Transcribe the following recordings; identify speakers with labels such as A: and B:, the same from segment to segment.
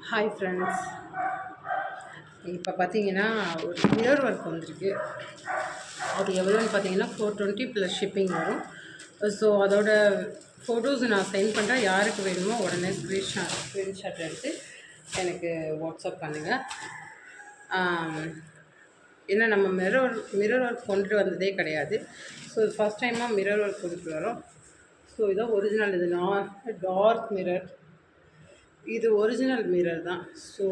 A: Hi friends. இப்போ பார்த்தீங்கன்னா ஒரு மிரர் ஒர்க் வந்திருக்கு. அது எவ்வளோன்னு பார்த்தீங்கன்னா 420 ப்ளஸ் ஷிப்பிங் வரும். ஸோ அதோட ஃபோட்டோஸ் நான் சென்ட் பண்ணுறேன். யாருக்கு வேணுமோ உடனே ஸ்க்ரீன்ஷாட் எடுத்து எனக்கு வாட்ஸ்அப் பண்ணுங்கள். ஏன்னா நம்ம மிரர் ஒர்க் கொண்டுட்டு வந்ததே கிடையாது. ஸோ ஃபஸ்ட் டைமாக மிரர் ஒர்க் கொண்டுட்டு வரோம். ஸோ இதான் ஒரிஜினல். இது டார்க் மிரர். இது ஒரிஜினல் மிரர் தான். ஸோ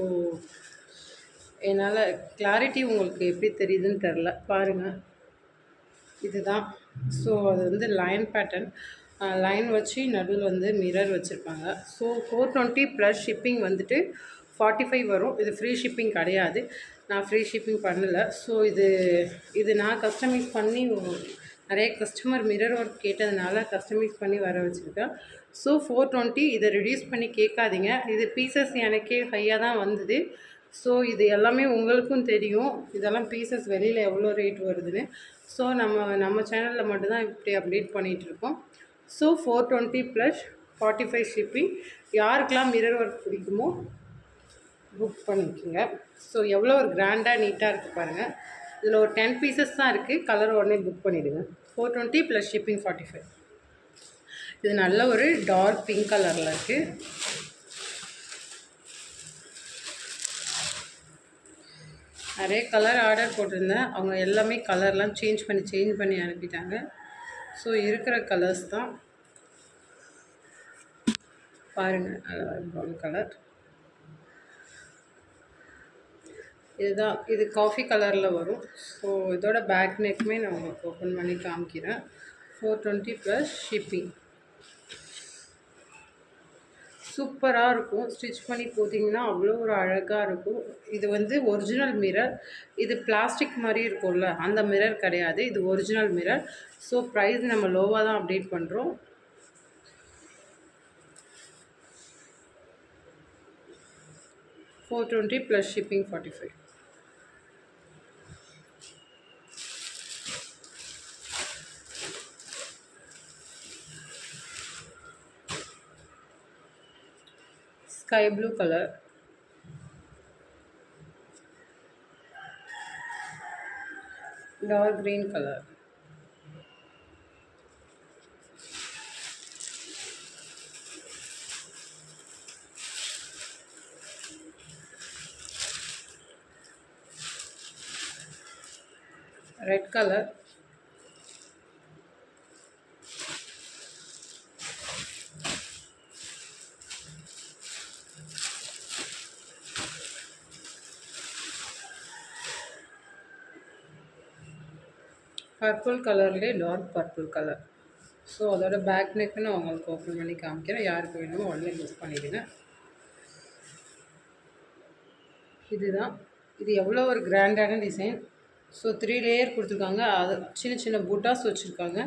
A: என்னால் கிளாரிட்டி உங்களுக்கு எப்படி தெரியுதுன்னு தெரில, பாருங்கள். இதுதான். ஸோ அது வந்து லைன் பேட்டர்ன், லைன் வச்சு நடுவில் வந்து மிரர் வச்சுருப்பாங்க. ஸோ 420 ப்ளஸ் ஷிப்பிங் வந்துட்டு 45 வரும். இது ஃப்ரீ ஷிப்பிங் கிடையாது. நான் ஃப்ரீ ஷிப்பிங் பண்ணலை. ஸோ இது நான் கஸ்டமைஸ் பண்ணி நிறைய கஸ்டமர் மிரர் ஒர்க் கேட்டதுனால கஸ்டமைஸ் பண்ணி வர வச்சுருக்கேன். ஸோ 420. இதை ரிடியூஸ் பண்ணி கேட்காதீங்க. இது பீசஸ் எனக்கே ஹையாக தான் வந்தது. ஸோ இது எல்லாமே உங்களுக்கும் தெரியும், இதெல்லாம் பீசஸ் வெளியில் எவ்வளோ ரேட் வருதுன்னு. ஸோ நம்ம சேனலில் மட்டும்தான் இப்படி அப்டேட் பண்ணிகிட்ருக்கோம். So 420 plus 45 shipping. யாருக்கெல்லாம் மிரர் ஒர்க் பிடிக்குமோ புக் பண்ணிக்கோங்க. ஸோ எவ்வளோ ஒரு கிராண்டாக நீட்டாக இருக்குது பாருங்கள். இதில் ஒரு 10 பீசஸ் தான் இருக்குது. கலர் உடனே புக் பண்ணிவிடுங்க. 420 ப்ளஸ் ஷிப்பிங் 45. இது நல்ல ஒரு டார்க் பிங்க் கலரில் இருக்குது. நிறைய கலர் ஆர்டர் போட்டிருந்தேன். அவங்க எல்லாமே கலர்லாம் சேஞ்ச் பண்ணி அனுப்பிட்டாங்க. ஸோ இருக்கிற கலர்ஸ் தான் பாருங்கள். ப்ரௌன் கலர் இதுதான். இது காஃபி கலரில் வரும். ஸோ இதோட பேக் நெக்குமே நான் உங்களுக்கு ஓப்பன் பண்ணி காமிக்கிறேன். 420 ப்ளஸ் ஷிப்பிங். சூப்பராக இருக்கும். ஸ்டிச் பண்ணி போட்டிங்கன்னா அவ்வளோ ஒரு அழகாக இருக்கும். இது வந்து ஒரிஜினல் மிரர். இது பிளாஸ்டிக் மாதிரி இருக்கும்ல, அந்த மிரர் கிடையாது. இது ஒரிஜினல் மிரர். ஸோ ப்ரைஸ் நம்ம லோவாக தான் அப்டேட் பண்ணுறோம். $420 plus shipping 45. Sky blue colour, dark green colour, red colour, purple கலர்லேயே டார்க் பர்பிள் கலர். ஸோ அதோட பேக் நெக்கு நான் உங்களுக்கு ஓப்பன் பண்ணி காமிக்கிறேன். யாருக்கு வேணுமோ உடனே புக் பண்ணிவிடுங்க. இதுதான். இது எவ்வளோ ஒரு கிராண்டான டிசைன். ஸோ 3 லேயர் கொடுத்துருக்காங்க. அது சின்ன சின்ன புட்டாஸ் வச்சுருக்காங்க.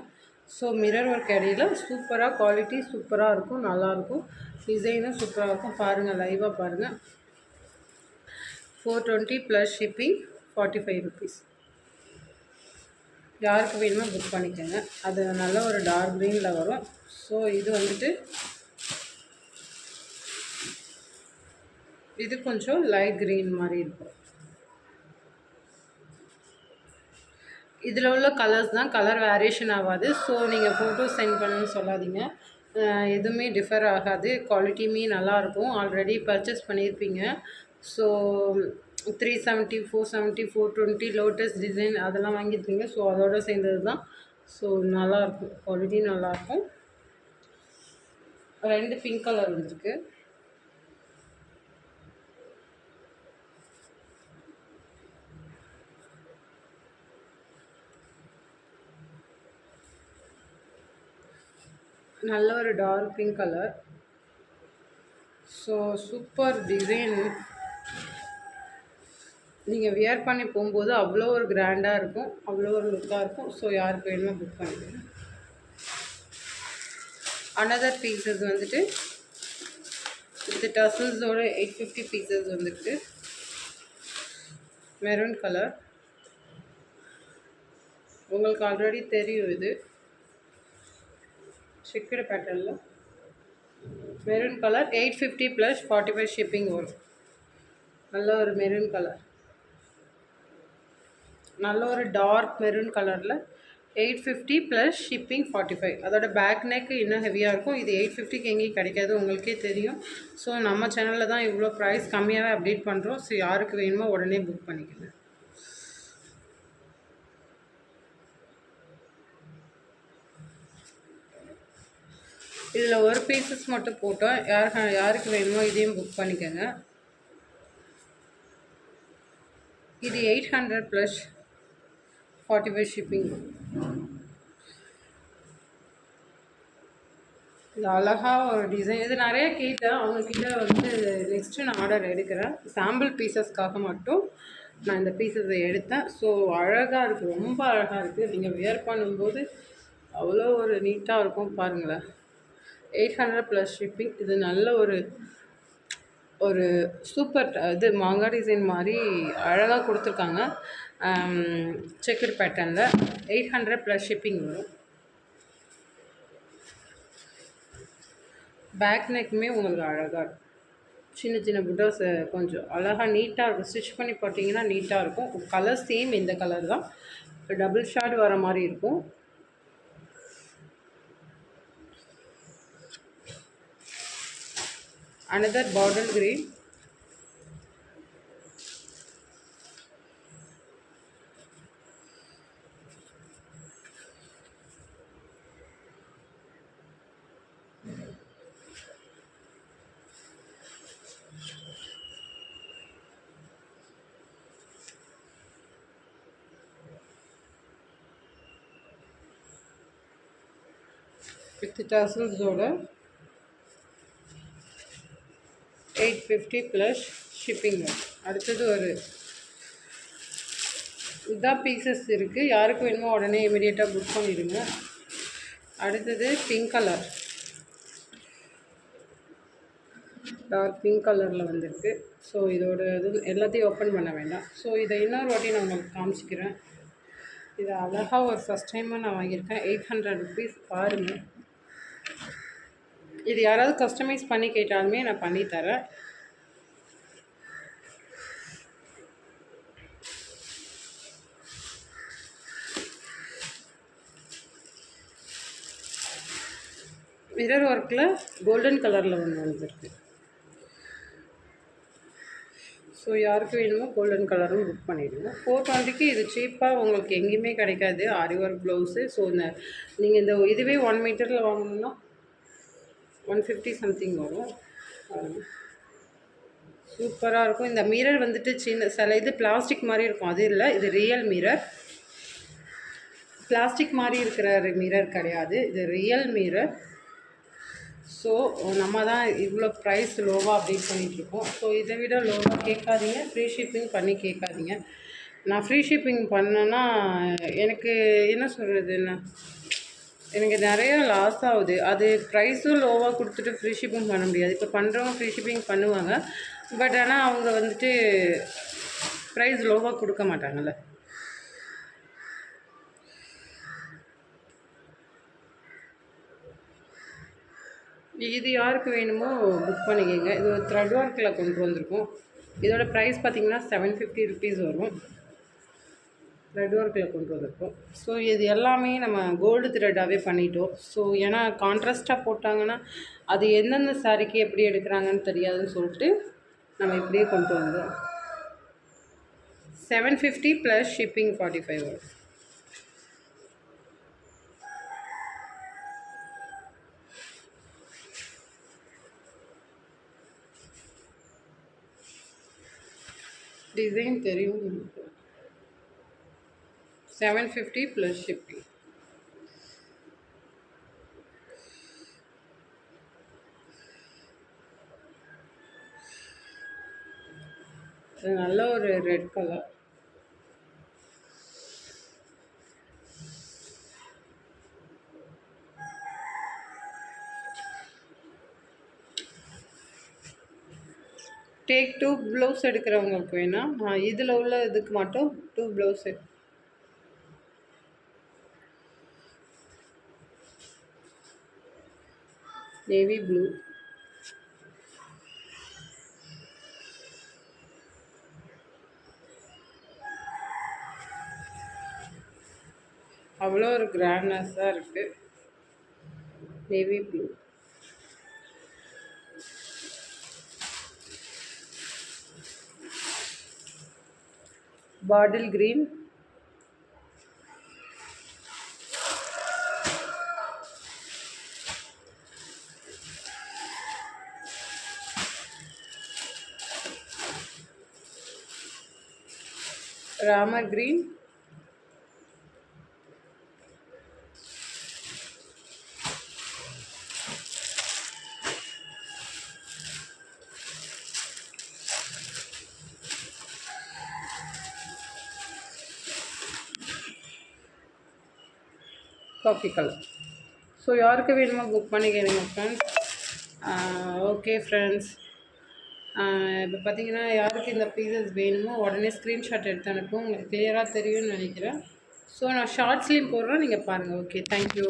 A: ஸோ மிரர் ஒர்க் இடையில சூப்பராக குவாலிட்டி சூப்பராக இருக்கும், நல்லாயிருக்கும். டிசைனும் சூப்பராக இருக்கும். பாருங்கள், லைவாக பாருங்கள். 420 ப்ளஸ் ஷிப்பிங் 45 ருபீஸ். யாருக்கு வேணுமோ புக் பண்ணிக்கோங்க. அது நல்ல ஒரு டார்க் க்ரீனில் வரும். ஸோ இது வந்துட்டு இது கொஞ்சம் லைட் க்ரீன் மாதிரி இருக்கும். இதில் உள்ள கலர்ஸ் தான், கலர் வேரியேஷன் ஆகாது. ஸோ நீங்கள் ஃபோட்டோஸ் சென்ட் பண்ணணும்னு சொல்லாதீங்க. எதுவுமே டிஃபர் ஆகாது. குவாலிட்டியுமே நல்லாயிருக்கும். ஆல்ரெடி பர்ச்சேஸ் பண்ணியிருப்பீங்க. ஸோ 370, 470, 420 லோட்டஸ் டிசைன் அதெல்லாம் வாங்கியிருப்பீங்க. ஸோ அதோடு சேர்ந்தது தான். ஸோ நல்லாயிருக்கும், குவாலிட்டி நல்லாயிருக்கும். 2 பிங்க் கலர் வந்துருக்கு. நல்ல ஒரு dark pink colour. So super design. நீங்கள் வியர் பண்ணி போகும்போது அவ்வளோ ஒரு கிராண்டாக இருக்கும், அவ்வளோ ஒரு லுக்காக இருக்கும். ஸோ யாருக்கு வேணுமோ புக் பண்ணிக்கோங்க. அனதர் பீசஸ் வந்துட்டு வித் டசல்ஸோட 850 பீசஸ் வந்துருக்கு. Maroon colour. உங்களுக்கு ஆல்ரெடி தெரியும், இது செக்குடு பேட்டர்னில் மெரூன் கலர். 850 ப்ளஸ் 45 ஷிப்பிங் வரும். நல்ல ஒரு மெரூன் கலர், நல்ல ஒரு டார்க் மெரூன் கலரில் 850 ப்ளஸ் ஷிப்பிங் 45. அதோட பேக் நெக் இன்னும் ஹெவியாக இருக்கும். இது 850க்கு எங்கேயும் கிடைக்காது, உங்களுக்கே தெரியும். ஸோ நம்ம சேனலில் தான் இவ்வளோ ப்ரைஸ் கம்மியாகவே அப்டேட் பண்ணுறோம். ஸோ யாருக்கு வேணுமோ உடனே புக் பண்ணிக்கணும். இதில் ஒரு பீசஸ் மட்டும் போட்டோம். யாருக்கு வேணுமோ இதையும் புக் பண்ணிக்கோங்க. இது 800 ப்ளஸ் 45 ஷிப்பிங். இது அழகாக ஒரு டிசைன். இது நிறைய கேட்டேன், அவங்கக்கிட்ட வந்து நெக்ஸ்ட்டு நான் ஆர்டர் எடுக்கிறேன். சாம்பிள் பீசஸ்க்காக மட்டும் நான் இந்த பீசஸை எடுத்தேன். ஸோ அழகாக இருக்குது, ரொம்ப அழகாக இருக்குது. நீங்கள் வியர் பண்ணும்போது அவ்வளோ ஒரு நீட்டாக இருக்கும். பாருங்களேன், 800 ப்ளஸ் ஷிப்பிங். இது நல்ல ஒரு சூப்பர் இது மாங்காய் டிசைன் மாதிரி அழகாக கொடுத்துருக்காங்க. செக்குடு பேட்டர்னில் 800 ப்ளஸ் ஷிப்பிங் வரும். பேக் நெக்குமே உங்களுக்கு அழகாக இருக்கும். சின்ன சின்ன புட்டாஸ் கொஞ்சம் அழகாக நீட்டாக இருக்கும். ஸ்டிச் பண்ணி போட்டிங்கன்னா நீட்டாக இருக்கும். கலர் சேம் இந்த கலர் தான், டபுள் ஷாட் வர மாதிரி இருக்கும். another bottle green. With tassels order 850 plus shipping. அடுத்தது ஒரு இதான் பீசஸ் இருக்குது. யாருக்கு வேணுமோ உடனே இமீடியட்டாக புக் பண்ணிடுங்க. அடுத்தது பிங்க் கலர், டார்க் பிங்க் கலரில் வந்திருக்கு. ஸோ இதோட இது எல்லாத்தையும் ஓப்பன் பண்ண வேண்டாம். ஸோ இதை இன்னொரு வாட்டி நான் உங்களுக்கு காமிச்சிக்கிறேன். இது அழகாக ஒரு ஃபஸ்ட் டைமாக நான் வாங்கியிருக்கேன். 800 ருபீஸ். பாருங்கள், இது யாராவது கஸ்டமைஸ் பண்ணி கேட்டாலுமே நான் பண்ணித்தரேன். மிரர் ஒர்க்கில் கோல்டன் கலரில் ஒன்று வந்துருக்கு. ஸோ யாருக்கு வேணுமோ கோல்டன் கலரும் புக் பண்ணிவிடுங்க. 420க்கு இது சீப்பாக உங்களுக்கு எங்கேயுமே கிடைக்காது, ஆரி ஒர்க் ப்ளவுஸு. ஸோ நீங்கள் இந்த இதுவே 1 மீட்டரில் வாங்கணுன்னா 150 சம்திங் வரும். சூப்பராக இருக்கும். இந்த மிரர் வந்துட்டு சில இது பிளாஸ்டிக் மாதிரி இருக்கும், அது இல்லை, இது ரியல் மிரர். பிளாஸ்டிக் மாதிரி இருக்கிற மிரர் கிடையாது, இது ரியல் மிரர். ஸோ நம்ம தான் இவ்வளோ ப்ரைஸ் லோவாக அப்டேட் பண்ணிகிட்ருக்கோம். ஸோ இதை விட லோவாக கேட்காதீங்க, ஃப்ரீ ஷிப்பிங் பண்ணி கேட்காதீங்க. நான் ஃப்ரீ ஷிப்பிங் பண்ணேன்னா எனக்கு என்ன சொல்கிறதுன்னா, எனக்கு நிறைய லாஸ் ஆகுது. அது ப்ரைஸும் லோவாக கொடுத்துட்டு ஃப்ரீ ஷிப்பிங் பண்ண முடியாது. இப்போ பண்ணுறவங்க ஃப்ரீ ஷிப்பிங் பண்ணுவாங்க, பட் ஆனால் அவங்க வந்துட்டு ப்ரைஸ் லோவாக கொடுக்க மாட்டாங்கள்ல. இது யாருக்கு வேணுமோ புக் பண்ணிக்கோங்க. இது ஒரு த்ரெட் ஒர்க்கில் கொண்டு வந்திருக்கோம். இதோட ப்ரைஸ் பார்த்திங்கன்னா 750 ருபீஸ் வரும். த்ரெட் ஒர்க்கில் கொண்டு வந்திருக்கோம். ஸோ இது எல்லாமே நம்ம கோல்டு த்ரெட்டாகவே பண்ணிட்டோம். ஸோ ஏன்னா கான்ட்ராஸ்ட்டாக போட்டாங்கன்னா அது எந்தெந்த சாரிக்கு எப்படி எடுக்கிறாங்கன்னு தெரியாதுன்னு சொல்லிட்டு நம்ம இப்படியே கொண்டு வந்தோம். 750 ப்ளஸ் ஷிப்பிங் 45 வரும். டிசைன் தெரியும். 750 ப்ளஸ் ஷிப்பிங். இது நல்ல ஒரு ரெட் கலர். டேக் 2 ப்ளவுஸ் எடுக்கிறவங்களுக்கு வேணால் இதில் உள்ள இதுக்கு மட்டும் 2 ப்ளவுஸ் நேவி ப்ளூ. அவ்வளோ ஒரு கிராண்ட்னஸாக இருக்குது. Navy blue, bottle green, Ramar green, coffee colour. So யாருக்கு வேணுமோ புக் பண்ணிக்கிறீங்க ஃப்ரெண்ட்ஸ். ஓகே ஃப்ரெண்ட்ஸ், இப்போ பார்த்தீங்கன்னா யாருக்கு இந்த பீசஸ் வேணுமோ உடனே ஸ்க்ரீன்ஷாட் எடுத்து அனுப்பும். உங்களுக்கு கிளியராக தெரியும்னு நினைக்கிறேன். ஸோ நான் ஷார்ட்ஸ்லேயும் போடுறேன், நீங்கள் பாருங்கள். Okay, thank you.